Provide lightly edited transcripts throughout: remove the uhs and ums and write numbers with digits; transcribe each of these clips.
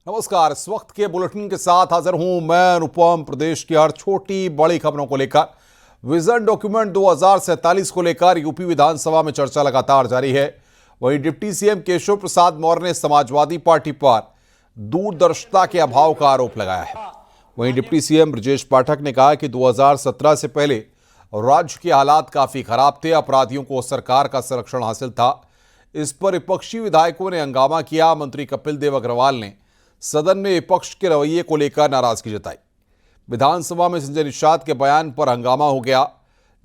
नमस्कार। इस वक्त के बुलेटिन के साथ हाजिर हूं मैं अनुपम। प्रदेश की हर छोटी बड़ी खबरों को लेकर विजन डॉक्यूमेंट 2047 को लेकर यूपी विधानसभा में चर्चा लगातार जारी है। वहीं डिप्टी सीएम केशव प्रसाद मौर्य ने समाजवादी पार्टी पर दूरदर्शिता के अभाव का आरोप लगाया है। वहीं डिप्टी सीएम ब्रजेश पाठक ने कहा कि 2017 से पहले राज्य के हालात काफी खराब थे, अपराधियों को सरकार का संरक्षण हासिल था। इस पर विपक्षी विधायकों ने हंगामा किया। मंत्री कपिल देव अग्रवाल ने सदन में विपक्ष के रवैये को लेकर नाराजगी जताई। विधानसभा में संजय निषाद के बयान पर हंगामा हो गया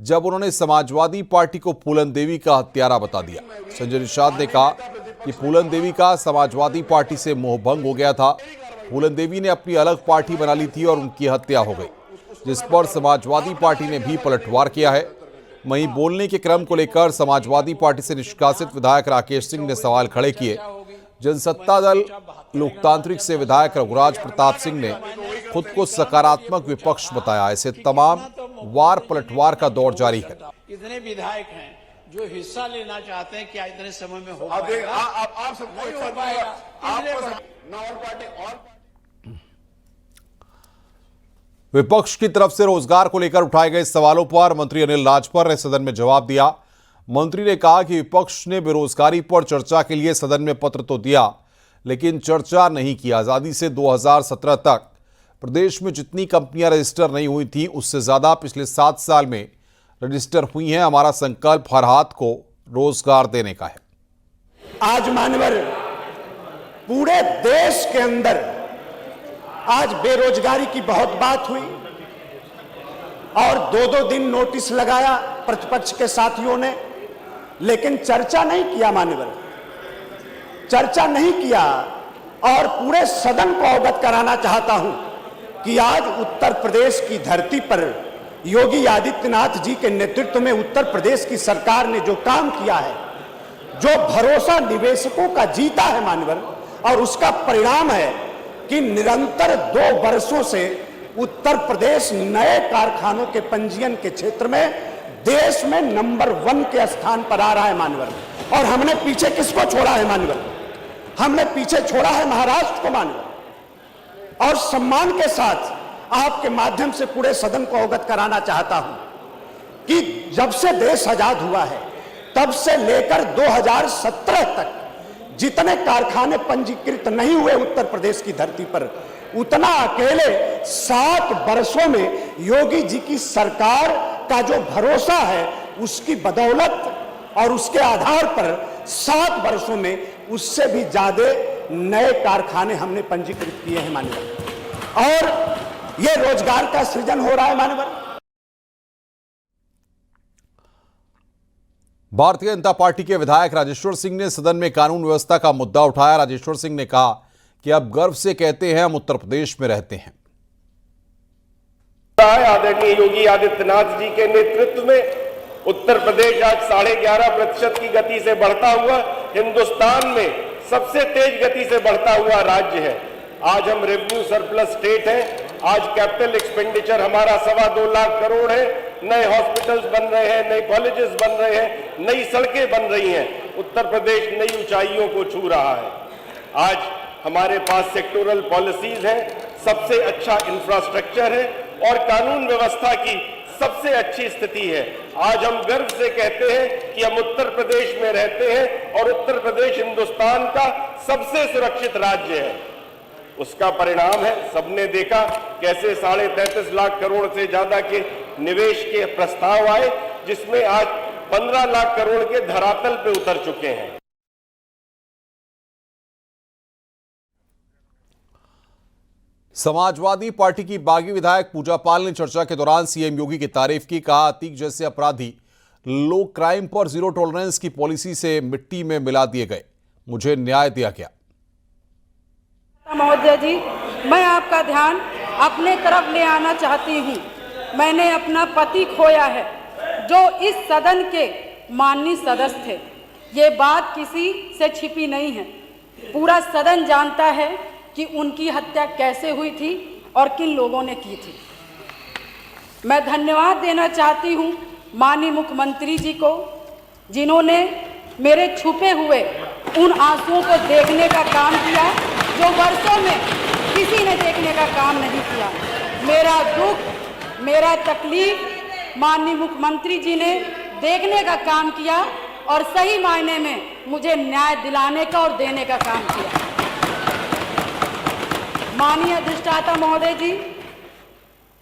जब उन्होंने समाजवादी पार्टी को फूलन देवी का हत्यारा बता दिया। संजय निषाद ने कहा कि फूलन देवी का समाजवादी पार्टी से मोहभंग हो गया था। फूलन देवी ने अपनी अलग पार्टी बना ली थी और उनकी हत्या हो गई, जिस पर समाजवादी पार्टी ने भी पलटवार किया है। वहीं बोलने के क्रम को लेकर समाजवादी पार्टी से निष्कासित विधायक राकेश सिंह ने सवाल खड़े किए। जनसत्ता दल लोकतांत्रिक से विधायक रघुराज प्रताप सिंह ने खुद को सकारात्मक विपक्ष बताया। ऐसे तमाम वार पलटवार का दौर जारी है। इतने विधायक हैं जो हिस्सा लेना चाहते हैं, क्या इतने समय में हो पाएगा? आप सबको नहीं हो पाएगा। विपक्ष की तरफ से रोजगार को लेकर उठाए गए सवालों पर मंत्री अनिल राजभर ने सदन में जवाब दिया। मंत्री ने कहा कि विपक्ष ने बेरोजगारी पर चर्चा के लिए सदन में पत्र तो दिया, लेकिन चर्चा नहीं की। आजादी से 2017 तक प्रदेश में जितनी कंपनियां रजिस्टर नहीं हुई थी, उससे ज्यादा पिछले 7 साल में रजिस्टर हुई हैं। हमारा संकल्प हर हाथ को रोजगार देने का है। आज मानवर पूरे देश के अंदर आज बेरोजगारी की बहुत बात हुई और 2-2 दिन नोटिस लगाया प्रतिपक्ष के साथियों ने, लेकिन चर्चा नहीं किया। मान्यवर चर्चा नहीं किया और पूरे सदन को अवगत कराना चाहता हूं कि आज उत्तर प्रदेश की धरती पर योगी आदित्यनाथ जी के नेतृत्व में उत्तर प्रदेश की सरकार ने जो काम किया है, जो भरोसा निवेशकों का जीता है मान्यवर, और उसका परिणाम है कि निरंतर 2 वर्षों से उत्तर प्रदेश नए कारखानों के पंजीयन के क्षेत्र में देश में नंबर 1 के स्थान पर आ रहा है मान्यवर। और हमने पीछे किसको छोड़ा है मान्यवर? हमने पीछे छोड़ा है महाराष्ट्र को मान्यवर। और सम्मान के साथ आपके माध्यम से पूरे सदन को अवगत कराना चाहता हूं कि जब से देश आजाद हुआ है तब से लेकर 2017 तक जितने कारखाने पंजीकृत नहीं हुए उत्तर प्रदेश की धरती पर, उतना अकेले 7 वर्षों में योगी जी की सरकार का जो भरोसा है उसकी बदौलत और उसके आधार पर 7 वर्षों में उससे भी ज्यादा नए कारखाने हमने पंजीकृत किए हैं मान्यवर, और ये रोजगार का सृजन हो रहा है मान्यवर। भारतीय जनता पार्टी के विधायक राजेश्वर सिंह ने सदन में कानून व्यवस्था का मुद्दा उठाया। राजेश्वर सिंह ने कहा कि अब गर्व से कहते हैं हम उत्तर प्रदेश में रहते हैं। आदरणीय योगी आदित्यनाथ जी के नेतृत्व में उत्तर प्रदेश आज 11.5% की गति से बढ़ता हुआ हिंदुस्तान में सबसे तेज गति से बढ़ता हुआ राज्य है। आज हम रेवेन्यू सरप्लस स्टेट है। आज कैपिटल एक्सपेंडिचर हमारा 2.25 लाख करोड़ है। नए हॉस्पिटल्स बन रहे हैं, नए कॉलेजेस बन रहे हैं, नई सड़कें बन रही हैं। उत्तर प्रदेश नई ऊंचाइयों को छू रहा है। आज हमारे पास सेक्टोरल पॉलिसीज हैं, सबसे अच्छा इंफ्रास्ट्रक्चर है और कानून व्यवस्था की सबसे अच्छी स्थिति है। आज हम गर्व से कहते हैं कि हम उत्तर प्रदेश में रहते हैं और उत्तर प्रदेश हिंदुस्तान का सबसे सुरक्षित राज्य है। उसका परिणाम है, सबने देखा कैसे 33.5 लाख करोड़ से ज्यादा के निवेश के प्रस्ताव आए, जिसमें आज 15 लाख करोड़ के धरातल पे उतर चुके हैं। समाजवादी पार्टी की बागी विधायक पूजा पाल ने चर्चा के दौरान सीएम योगी की तारीफ की। कहा अतीक जैसे अपराधी लोग क्राइम पर जीरो टॉलरेंस की पॉलिसी से मिट्टी में मिला दिए गए, मुझे न्याय दिया गया। महोदय जी, मैं आपका ध्यान अपने तरफ ले आना चाहती हूँ। मैंने अपना पति खोया है जो इस सदन के माननीय सदस्य थे। ये बात किसी से छिपी नहीं है। पूरा सदन जानता है कि उनकी हत्या कैसे हुई थी और किन लोगों ने की थी। मैं धन्यवाद देना चाहती हूँ माननीय मुख्यमंत्री जी को, जिन्होंने मेरे छुपे हुए उन आंसुओं को देखने का काम किया जो वर्षों में किसी ने देखने का काम नहीं किया। मेरा दुख, मेरा तकलीफ माननीय मुख्यमंत्री जी ने देखने का काम किया और सही मायने में मुझे न्याय दिलाने का और देने का काम किया। माननीय अधिष्ठाता महोदय जी,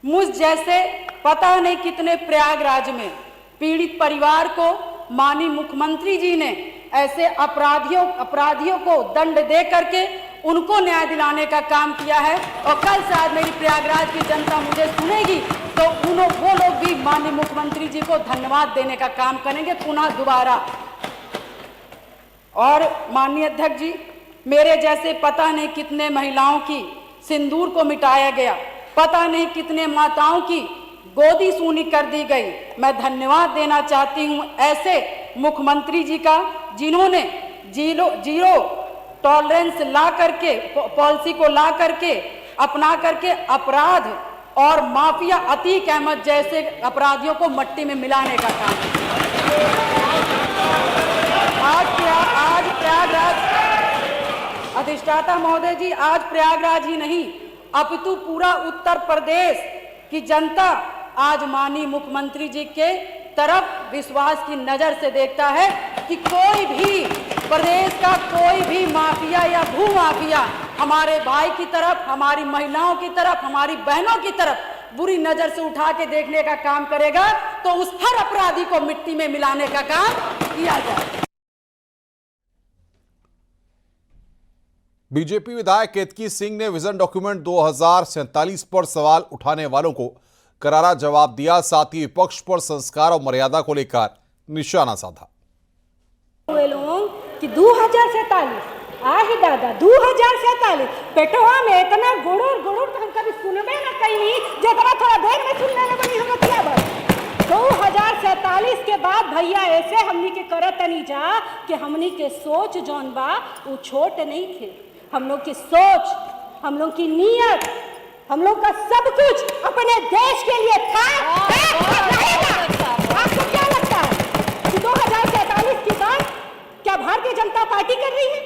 मुझ जैसे पता नहीं कितने प्रयागराज में पीड़ित परिवार को माननीय मुख्यमंत्री जी ने ऐसे अपराधियों को दंड दे करके उनको न्याय दिलाने का काम किया है। और कल शायद मेरी प्रयागराज की जनता मुझे सुनेगी तो वो लोग भी माननीय मुख्यमंत्री जी को धन्यवाद देने का काम करेंगे पुनः दोबारा। और माननीय अध्यक्ष जी, मेरे जैसे पता नहीं कितने महिलाओं की सिंदूर को मिटाया गया, पता नहीं कितने माताओं की गोदी सूनी कर दी गई। मैं धन्यवाद देना चाहती हूं ऐसे मुख्यमंत्री जी का, जिन्होंने जीरो टॉलरेंस ला करके पॉलिसी को ला करके अपना करके अपराध और माफिया अतीक अहमद जैसे अपराधियों को मट्टी में मिलाने का काम आज प्रयागराज अधिष्ठाता महोदय जी, आज प्रयागराज ही नहीं अपितु पूरा उत्तर प्रदेश की जनता आज माननीय मुख्यमंत्री जी के तरफ विश्वास की नजर से देखता है कि कोई भी प्रदेश का कोई भी माफिया या भू माफिया हमारे भाई की तरफ, हमारी महिलाओं की तरफ, हमारी बहनों की तरफ बुरी नजर से उठा के देखने का काम करेगा तो उस हर अपराधी को मिट्टी में मिलाने का काम किया जाए। बीजेपी विधायक केतकी सिंह ने विजन डॉक्यूमेंट 2047 पर सवाल उठाने वालों को करारा जवाब दिया, साथ ही विपक्ष पर संस्कार और मर्यादा को लेकर निशाना साधा। कि 2047 आहे दादा 2047 पेटवा में इतना गुड़ुर तो हम कभी सुनबे ना कहीं, जितना थोड़ा देर में सुनने में बनी हम क्या बात। 2047 के बाद भैया ऐसे हमनी के करत नहीं जा कि हमनी के सोच जौन बा वो छोट नहीं थे। हम लोग की सोच, हम लोग की नीयत, हम लोग का सब कुछ अपने देश के लिए था। आपको क्या लगता है कि 2047 की बात क्या भारतीय जनता पार्टी कर रही है?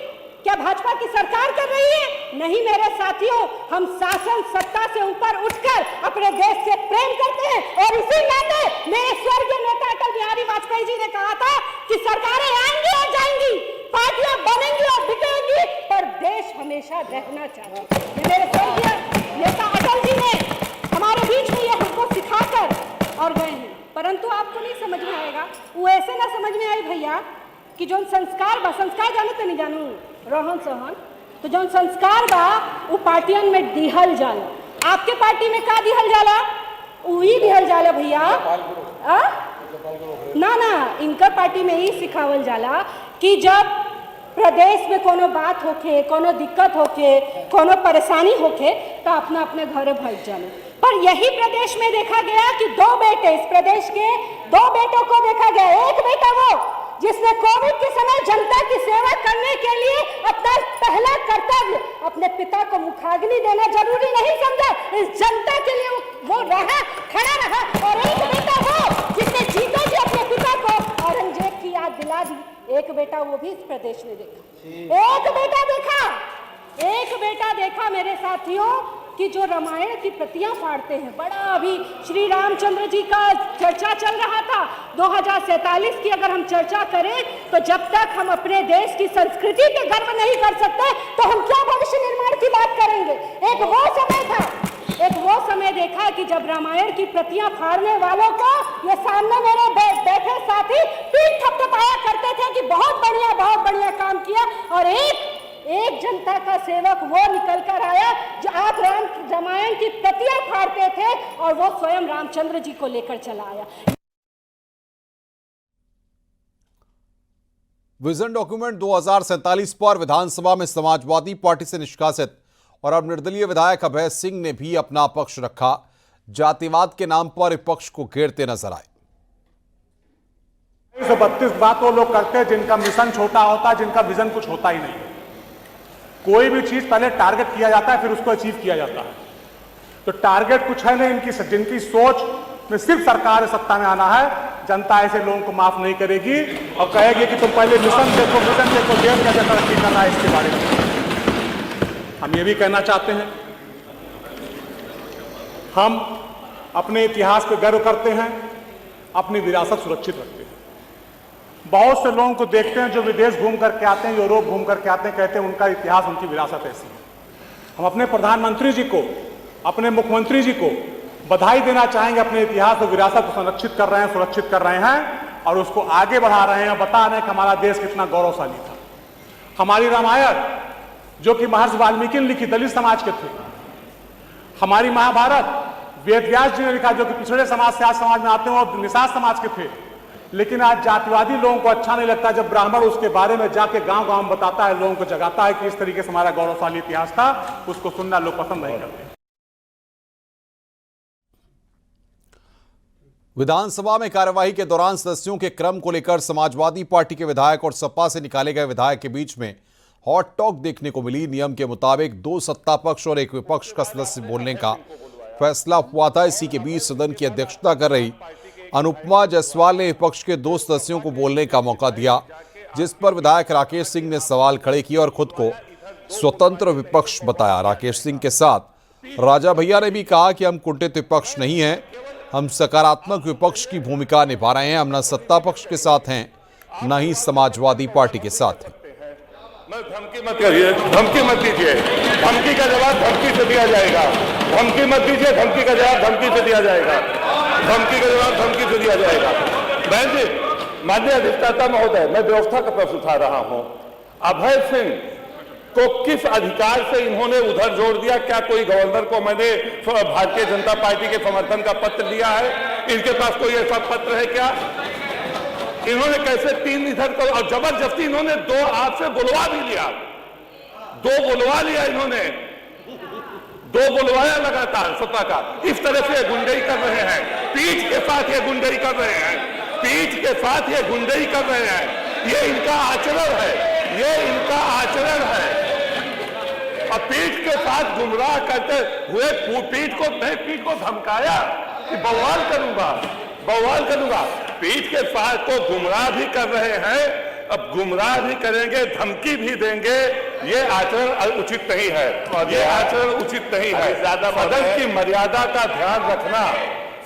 क्या भाजपा की सरकार कर रही है? नहीं मेरे साथियों, हम शासन सत्ता से ऊपर उठकर अपने देश से प्रेम करते हैं। और इसी नाते मेरे स्वर्गीय नेता अटल बिहारी वाजपेयी जी ने कहा था कि सरकारें आएंगी और जाएंगी, पार्टियां बनेंगी और बिकेंगी, पर देश हमेशा रहना चाहिए। मेरे स्वर्गीय नेता अटल जी ने हमारे बीच में ये हमको सिखाकर और गए हैं। परंतु आपको नहीं समझ में आएगा, वो ऐसे ना समझ में आई भैया कि जो संस्कार बा, संस्कार जाने तो नहीं जानू रहन सहन, तो जो संस्कार बा वो पार्टियन में दिहल जाला। आपके पार्टी में का दिहल जाला? वही दिहल जाला भैया। ना इनका पार्टी में ही सिखावल जाला कि जब प्रदेश में कोनो बात होके, कोनो दिक्कत होके, कोनो परेशानी होके तो अपना अपने घरे भाग जाना। पर यही प्रदेश में देखा गया कि दो बेटे, इस प्रदेश के दो बेटों को देखा गया। एक बेटा वो जिसने कोविड के समय जनता की सेवा करने के लिए अपना पहला कर्तव्य अपने पिता को मुखाग्नि देना जरूरी नहीं समझा, इस जनता के लिए वो रहा, खड़ा रहा। और एक बेटा वो जिसने जीते जी अपने पिता को औरंगजेब की याद दिला दी। एक बेटा वो भी इस प्रदेश में देखा। एक बेटा देखा मेरे साथियों कि जो रामायण की प्रतियां फाड़ते हैं। बड़ा अभी श्री रामचंद्र जी का चर्चा चल रहा था। 2047 की अगर हम चर्चा करें तो जब तक हम अपने देश की संस्कृति पे गर्व नहीं कर सकते तो हम क्या भविष्य निर्माण की बात करेंगे। एक वो समय देखा कि जब रामायण की प्रतियां फाड़ने वालों को ये सामने मेरे बैठे साथी पीठ थपथपाया करते थे कि बहुत बढ़िया काम किया। और एक जनता का सेवक वो निकल कर आया जो आप रामायण की प्रतियां फाड़ते थे और वो स्वयं रामचंद्र जी को लेकर चला आया। विजन डॉक्यूमेंट 2047 पर विधानसभा में समाजवादी पार्टी से निष्कासित और अब निर्दलीय विधायक अभय सिंह ने भी अपना पक्ष रखा। जातिवाद के नाम पर विपक्ष को घेरते नजर आए। 32 बात वो लोग करते हैं जिनका मिशन छोटा होता है, जिनका विजन कुछ होता ही नहीं। कोई भी चीज पहले टारगेट किया जाता है फिर उसको अचीव किया जाता है। तो टारगेट कुछ है नहीं जिनकी सोच में सिर्फ सरकार सत्ता में आना है। जनता ऐसे लोगों को माफ नहीं करेगी और कहेगी कि तुम पहले मिशन देखो, विजन देखो, देश कैसे तरक्की करना है इसके बारे में। हम ये भी कहना चाहते हैं, हम अपने इतिहास पे गर्व करते हैं, अपनी विरासत सुरक्षित रखते हैं। बहुत से लोगों को देखते हैं जो विदेश घूम करके आते हैं, यूरोप घूम करके आते हैं, कहते हैं उनका इतिहास, उनकी विरासत ऐसी है। हम अपने प्रधानमंत्री जी को, अपने मुख्यमंत्री जी को बधाई देना चाहेंगे, अपने इतिहास और विरासत को संरक्षित कर रहे हैं, सुरक्षित कर रहे हैं और उसको आगे बढ़ा रहे हैं, बता रहे हैं कि हमारा देश कितना गौरवशाली था। हमारी रामायण जो कि महर्षि वाल्मीकि ने लिखी, दलित समाज के थे। हमारी महाभारत वेद व्यास जी ने लिखा, जो कि पिछड़े समाज से आज समाज में आते हैं और निषाद समाज के थे। लेकिन आज जातिवादी लोगों को अच्छा नहीं लगता जब ब्राह्मण उसके बारे में जाके गांव गांव बताता है, लोगों को जगाता है कि इस तरीके से हमारा गौरवशाली इतिहास था, उसको सुनना लोग पसंद नहीं करते। विधानसभा में कार्यवाही के दौरान सदस्यों के क्रम को लेकर समाजवादी पार्टी के विधायक और सपा से निकाले गए विधायक के बीच में हॉट टॉक देखने को मिली। नियम के मुताबिक 2 सत्ता पक्ष और 1 विपक्ष का सदस्य बोलने का फैसला हुआ था। इसी के बीच सदन की अध्यक्षता कर रही अनुपमा जायसवाल ने विपक्ष के 2 सदस्यों को बोलने का मौका दिया, जिस पर विधायक राकेश सिंह ने सवाल खड़े किए और खुद को स्वतंत्र विपक्ष बताया। राकेश सिंह के साथ राजा भैया ने भी कहा कि हम कुंठित विपक्ष नहीं हैं, हम सकारात्मक विपक्ष की भूमिका निभा रहे हैं, हम न सत्ता पक्ष के साथ हैं न ही समाजवादी पार्टी के साथ हैं। धमकी मत करिए, धमकी मत दीजिए, धमकी का जवाब धमकी से दिया जाएगा। धमकी मत दीजिए, धमकी का जवाब धमकी से दिया जाएगा। धमकी का जवाब धमकी से दिया जाएगा। बहन जी, माननीय अधिष्ठाता महोदय, मैं व्यवस्था का प्रश्न उठा रहा हूं। अभय सिंह को किस अधिकार से इन्होंने उधर जोड़ दिया? क्या कोई गवर्नर को मैंने भारतीय जनता पार्टी के समर्थन का पत्र दिया है? इनके पास कोई ऐसा पत्र है क्या? इन्होंने कैसे 3 इधर को, और जबरदस्ती इन्होंने 2 आपसे बुलवा भी लिया, 2 बुलवा लिया, इन्होंने 2 बुलवाया लगातार सत्ता का। इस तरह से गुंडई कर रहे हैं, पीठ के साथ ये गुंडई कर रहे हैं, पीठ के साथ ये गुंडई कर रहे हैं। ये इनका आचरण है, ये इनका आचरण है। और पीठ के साथ गुमराह करते हुए पीठ को धमकाया कि बवाल करूंगा, बवाल करूंगा। पीठ के साथ को गुमराह भी कर रहे हैं, अब गुमराह भी करेंगे, धमकी भी देंगे। ये आचरण उचित नहीं है, ये आचरण उचित नहीं है। सदन की मर्यादा का ध्यान रखना,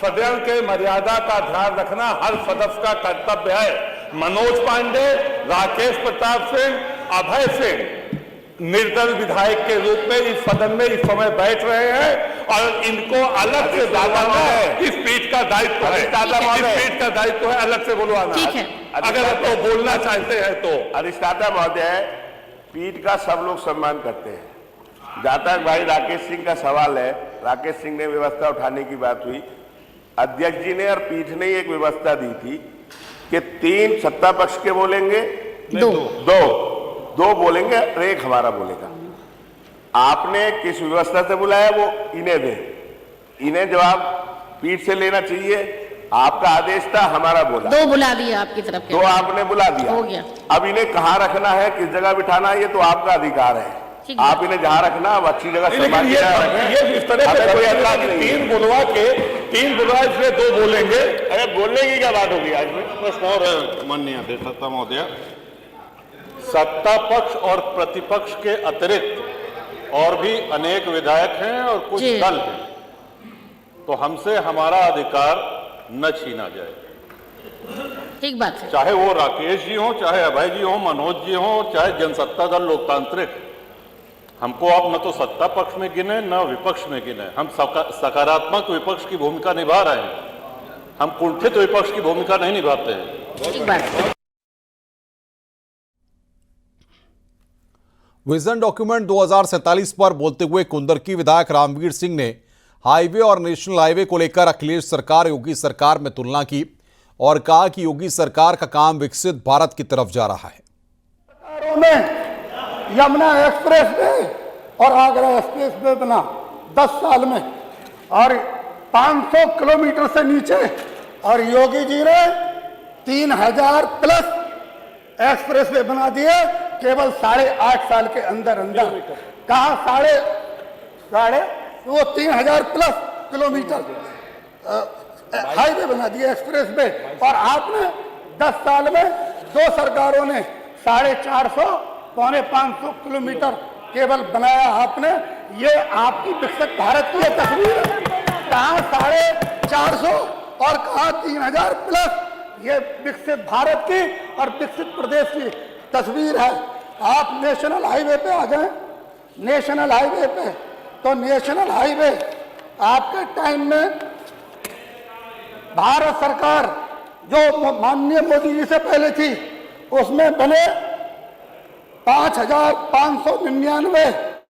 सदन के मर्यादा का ध्यान रखना हर सदस्य का कर्तव्य है। मनोज पांडे, राकेश प्रताप सिंह, अभय सिंह निर्दल विधायक के रूप में इस सदन में इस समय बैठ रहे हैं और इनको अलग से बुलवाना इस पीठ का दायित्व है। इस पीठ का दायित्व है अलग से बुलवाना। ठीक है, अगर आप तो बोलना चाहते हैं तो। अधिष्ठाता महोदय, पीठ का सब लोग सम्मान करते हैं। जहां तक भाई राकेश सिंह का सवाल है, राकेश सिंह ने व्यवस्था उठाने की बात हुई, अध्यक्ष जी ने और पीठ ने एक व्यवस्था दी थी कि 3 सत्ता पक्ष के बोलेंगे, 2 बोलेंगे और 1 हमारा बोलेगा। आपने किस व्यवस्था से बुलाया वो इन्हें दे, इन्हें जवाब पीठ से लेना चाहिए। आपका आदेश था, हमारा बोला, 2 बुला दिया आपकी तरफ के, 2 आपने बुला दिया, हो गया। अब इन्हें कहाँ रखना है, किस जगह बिठाना है, ये तो आपका अधिकार है। आप इन्हें जहाँ रखना अब अच्छी जगह सम्मान ये इस तरह से कोई ऐतराज नहीं। 3 बुलवा इसलिए 2 बोलेंगे। अरे बोलने की क्या बात होगी? आज में प्रश्न और माननीय अधिष्ठाता महोदय, सत्ता पक्ष और प्रतिपक्ष के अतिरिक्त और भी अनेक विधायक हैं और कुछ दल हैं, तो हमसे हमारा अधिकार न छीना जाए। ठीक बात है। चाहे वो राकेश जी हो, चाहे अभय जी हो, मनोज जी हो, चाहे जनसत्ता दल लोकतांत्रिक, हमको आप न तो सत्ता पक्ष में गिने न विपक्ष में गिने। हम सकारात्मक विपक्ष की भूमिका निभा रहे हैं, हम कुंठित विपक्ष की भूमिका नहीं निभाते हैं। ठीक बात है। विजन डॉक्यूमेंट 2047 पर बोलते हुए कुंदरकी विधायक रामवीर सिंह ने हाईवे और नेशनल हाईवे को लेकर अखिलेश सरकार योगी सरकार में तुलना की और कहा कि योगी सरकार का काम विकसित भारत की तरफ जा रहा है। सरकारों ने यमुना एक्सप्रेस वे और आगरा एक्सप्रेस वे बना 10 साल में, और 500 किलोमीटर से नीचे, और योगी जी ने 3000 प्लस एक्सप्रेस वे बना दिए केवल 8.5 साल के अंदर अंदर। कहा साढ़े वो 3000 प्लस किलोमीटर हाईवे बना दिए, एक्सप्रेस वे। और आपने 10 साल में 2 सरकारों ने 450 पौने 500 किलोमीटर केवल बनाया आपने। ये आपकी विकसित भारत की तस्वीर है, कहाँ 450 और कहाँ 3000 प्लस, ये विकसित भारत की और विकसित प्रदेश की तस्वीर है। आप नेशनल हाईवे पे आ जाएं, नेशनल हाईवे पे, तो नेशनल हाईवे आपके टाइम में भारत सरकार जो माननीय मोदी जी से पहले थी उसमें बने 5599